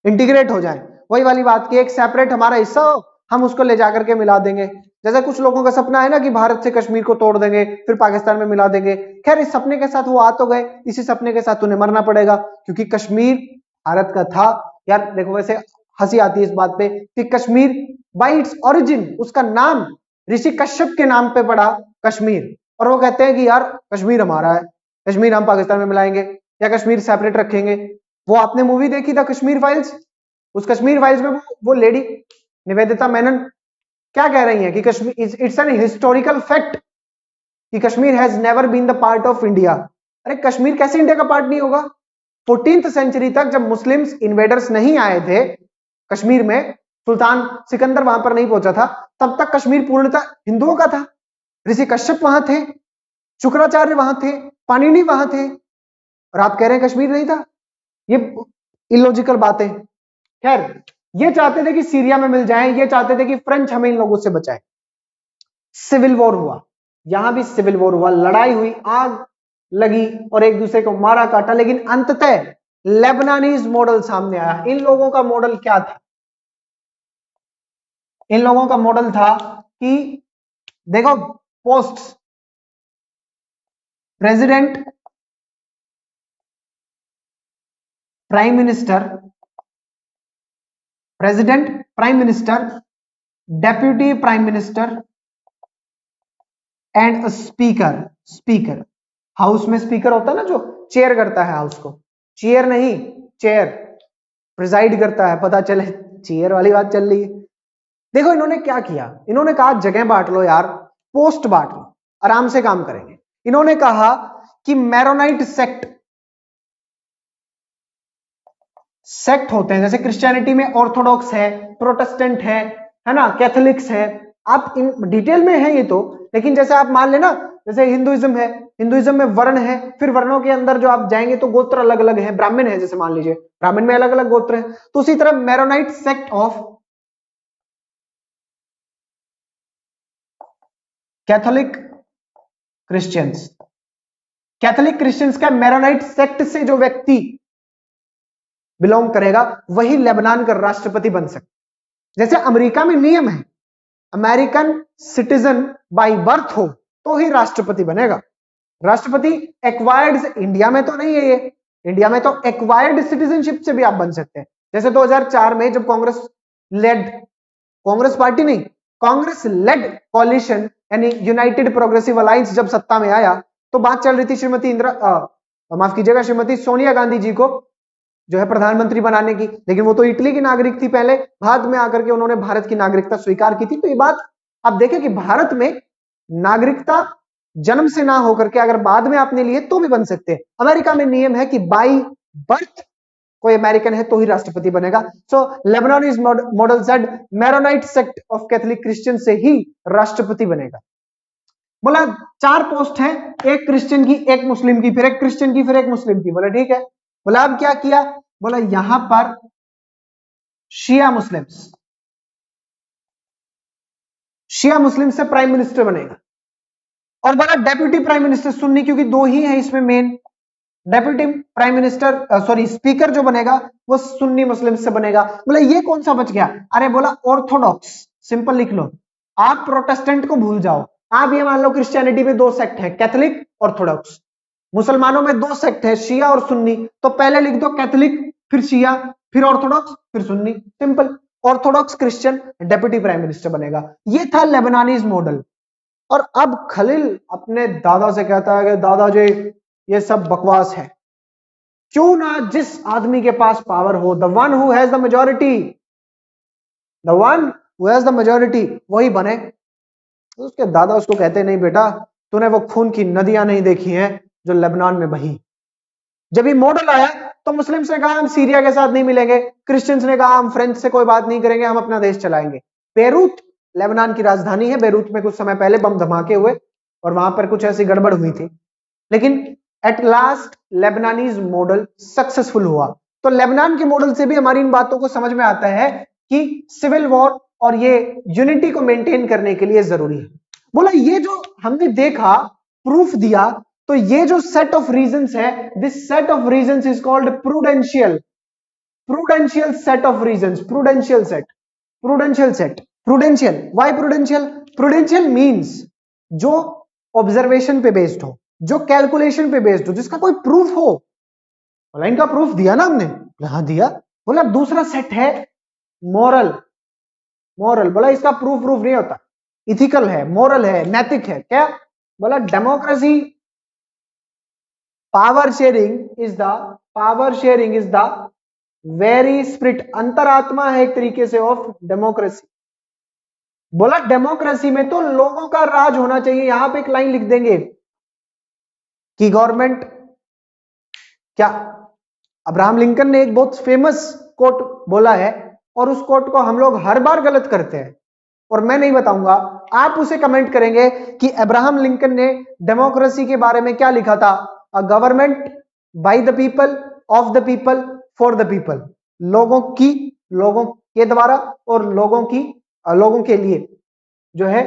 इंटीग्रेट हो जाएं। वही वाली बात कि एक सेपरेट हमारा हिस्सा हो, हम उसको ले जाकर के मिला देंगे। जैसे कुछ लोगों का सपना है ना कि भारत से कश्मीर को तोड़ देंगे फिर पाकिस्तान में मिला देंगे। खैर इस सपने के साथ वो आ तो गए, इसी सपने के साथ उन्हें मरना पड़ेगा, क्योंकि कश्मीर भारत का था। यार देखो, वैसे हंसी आती है इस बात पे कि कश्मीर बाय इट्स ओरिजिन, उसका नाम ऋषि कश्यप के नाम पे पड़ा कश्मीर, और वो कहते हैं कि यार कश्मीर हमारा है, कश्मीर हम पाकिस्तान में मिलाएंगे। या कश्मीर सेपरेट रखेंगे? वो आपने मूवी देखी था कश्मीर फाइल्स, उस कश्मीर फाइल्स में वो लेडी निवेदिता मेनन क्या कह रही है कि Kashmir it's an historical fact कि Kashmir has never been the part of India. अरे कश्मीर कैसे इंडिया का पार्ट नहीं होगा? 14th सेंचुरी तक जब मुस्लिम्स इन्वेडर्स नहीं आए थे कश्मीर में, सुल्तान सिकंदर वहां पर नहीं पहुंचा था, तब तक कश्मीर पूर्णतः हिंदुओं का था। ऋषि कश्यप वहां थे, शुक्राचार्य वहां थे, पाणिनि वहां थे, और आप कह रहे हैं कश्मीर नहीं था? ये इलॉजिकल बातें। खैर, ये चाहते थे कि सीरिया में मिल जाए, ये चाहते थे कि फ्रेंच हमें इन लोगों से बचाए। सिविल वॉर हुआ, यहां भी सिविल वॉर हुआ, लड़ाई हुई, आग लगी और एक दूसरे को मारा काटा, लेकिन अंततः लेबनानीज मॉडल सामने आया। इन लोगों का मॉडल क्या था? इन लोगों का मॉडल था कि देखो, post president, prime minister, president, prime minister, deputy prime minister and speaker. Speaker, house में स्पीकर होता है ना, जो चेयर करता है हाउस को, चेयर नहीं, चेयर, प्रिजाइड करता है, पता चले चेयर वाली बात चल रही है। देखो इन्होंने क्या किया, इन्होंने कहा जगह बांट लो यार, पोस्ट बांट लो, आराम से काम करेंगे। इन्होंने कहा कि मैरोनाइट सेक्ट, सेक्ट होते हैं, जैसे क्रिश्चियनिटी में ऑर्थोडॉक्स है, प्रोटेस्टेंट है ना, कैथोलिक्स है, आप इन डिटेल में है ये तो, लेकिन जैसे आप मान लेना, जैसे हिंदुइज्म है, हिंदुइज्म में वर्ण है, फिर वर्णों के अंदर जो आप जाएंगे तो गोत्र अलग अलग है, ब्राह्मण है, जैसे मान लीजिए ब्राह्मण में अलग अलग गोत्र है, तो उसी तरह Maronite sect of Catholic Christians, Catholic Christians का मैरोनाइट सेक्ट से जो व्यक्ति बिलोंग करेगा वही लेबनान का राष्ट्रपति बन सकता। जैसे अमेरिका में नियम है, अमेरिकन सिटीजन बाय बर्थ हो तो ही राष्ट्रपति बनेगा। राष्ट्रपति एक्वायर्ड, इंडिया में तो नहीं है ये, इंडिया में तो एक्वायर्ड सिटीजनशिप से भी आप बन सकते हैं। जैसे 2004 में जब कांग्रेस लेड, कांग्रेस पार्टी नहीं, कांग्रेस लेड कॉलिशन यानी यूनाइटेड प्रोग्रेसिव अलायंस जब सत्ता में आया, तो बात चल रही थी श्रीमती माफ कीजिएगा, श्रीमती सोनिया गांधी जी को जो है प्रधानमंत्री बनाने की, लेकिन वो तो इटली की नागरिक थी पहले, बाद में आकर के उन्होंने भारत की नागरिकता स्वीकार की थी। तो ये बात आप देखें कि भारत में नागरिकता जन्म से ना होकर के अगर बाद में आपने लिए तो भी बन सकते हैं। अमेरिका में नियम है कि बाई बर्थ कोई अमेरिकन है तो ही राष्ट्रपति बनेगा। So Lebanese model said Maronite sect of Catholic Christian से ही राष्ट्रपति बनेगा। बोला 4 पोस्ट हैं, एक क्रिश्चियन की, एक मुस्लिम की, फिर एक क्रिश्चियन की, फिर एक मुस्लिम की। बोला ठीक है। बोला अब क्या किया? बोला यहां पर शिया मुस्लिम्स, शिया मुस्लिम से प्राइम मिनिस्टर बनेगा। और बोला डेप्यूटी प्राइम मिनिस्टर सुन्नी, क्योंकि 2 ही है इसमें main, deputy prime minister sorry speaker जो बनेगा वो सुन्नी मुस्लिम से बनेगा। बोला ये कौन सा बच गया? अरे बोला ऑर्थोडॉक्स, सिंपल लिख लो, आप प्रोटेस्टेंट को भूल जाओ, आप ये मान लो क्रिश्चियनिटी में 2 सेक्ट है, कैथोलिक, ऑर्थोडॉक्स। मुसलमानों में 2 सेक्ट है, शिया और सुन्नी, तो पहले लिख दो कैथोलिक, फिर शिया, फिर ऑर्थोडॉक्स, फिर Sunni, simple. Orthodox Christian deputy prime minister बनेगा। ये था लेबनानीज मॉडल। और अब खलील अपने दादा से कहता है कि दादाजी ये सब बकवास है, क्यों ना जिस आदमी के पास पावर हो, the one who has the majority, the one who has the majority वही बने। तो उसके दादा उसको कहते नहीं बेटा, तूने वो खून की नदियां नहीं देखी हैं जो लेबनान में बही। जब ये मॉडल आया तो मुस्लिम्स ने कहा हम सीरिया के साथ नहीं मिलेंगे, क्रिश्चियंस ने कहा हम फ्रेंच से कोई बात नहीं करेंगे, हम अपना देश चलाएंगे। बेरूत लेबनान की राजधानी है, बेरूत में कुछ समय पहले बम धमाके हुए और वहां पर कुछ ऐसी गड़बड़ हुई थी, लेकिन एट लास्ट लेबनानीज मॉडल सक्सेसफुल हुआ। तो लेबनान के मॉडल से भी हमारी इन बातों को समझ में आता है कि सिविल वॉर और ये यूनिटी को मेंटेन करने के लिए जरूरी है। बोला ये जो हमने देखा, प्रूफ दिया, तो ये जो सेट ऑफ रीजंस है, this set of reasons is called prudential, prudential set of reasons, prudential set, prudential set, prudential, why prudential? Prudential means जो ऑब्जर्वेशन पे बेस्ड हो, जो कैलकुलेशन पे बेस्ड हो, जिसका कोई प्रूफ हो। बोला इनका प्रूफ दिया ना हमने, यहां दिया। बोला दूसरा सेट है मॉरल, मॉरल, बोला इसका प्रूफ नहीं होता, इथिकल है, मॉरल है, नैतिक है। क्या? बोला democracy power sharing is the very spirit, अंतरात्मा है एक तरीके से ऑफ डेमोक्रेसी। बोला डेमोक्रेसी में तो लोगों का राज होना चाहिए। यहां पे एक लाइन लिख देंगे कि गवर्नमेंट, क्या अब्राहम लिंकन ने एक बहुत फेमस कोट बोला है और उस कोट को हम लोग हर बार गलत करते हैं, और मैं नहीं बताऊंगा, आप उसे कमेंट करेंगे कि अब्राहम लिंकन ने डेमोक्रेसी के बारे में क्या लिखा था। A government by the people, of the people, for the people, लोगों की, लोगों के द्वारा और लोगों के लिए जो है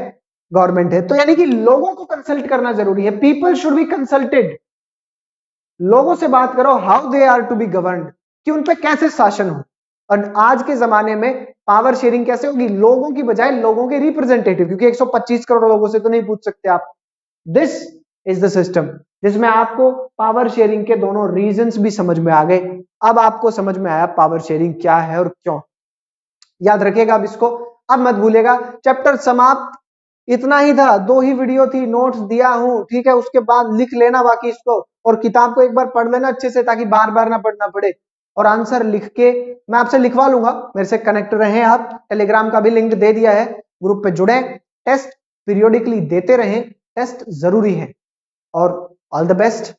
गवर्नमेंट है। तो यानी कि लोगों को कंसल्ट करना जरूरी है। People should be consulted. लोगों से बात करो how they are to be governed, कि उन पे कैसे शासन हो। और आज के जमाने में पावर शेयरिंग कैसे होगी, लोगों की बजाय लोगों के रिप्रेजेंटेटिव, क्योंकि 125 करोड़ लोगों से तो नहीं पूछ सकते आप। दिस इज द सिस्टम जिसमें आपको पावर शेयरिंग के दोनों रीजंस भी समझ में आ गए। अब आपको समझ में आया पावर शेयरिंग क्या है और क्यों। याद रखिएगा अब इसको, अब मत भूलेगा। चैप्टर समाप्त, इतना ही था, 2 ही वीडियो थी, नोट्स दिया हूं, ठीक है। उसके बाद लिख लेना बाकी इसको, और किताब को एक बार पढ़ लेना अच्छे से, ताकि बार बार ना पढ़ना पड़े। और आंसर लिख के मैं आपसे लिखवा लूंगा, मेरे से कनेक्ट रहें आप। टेलीग्राम का भी लिंक दे दिया है, ग्रुप पे जुड़े, टेस्ट पीरियोडिकली देते रहें, टेस्ट जरूरी है। और ऑल द बेस्ट।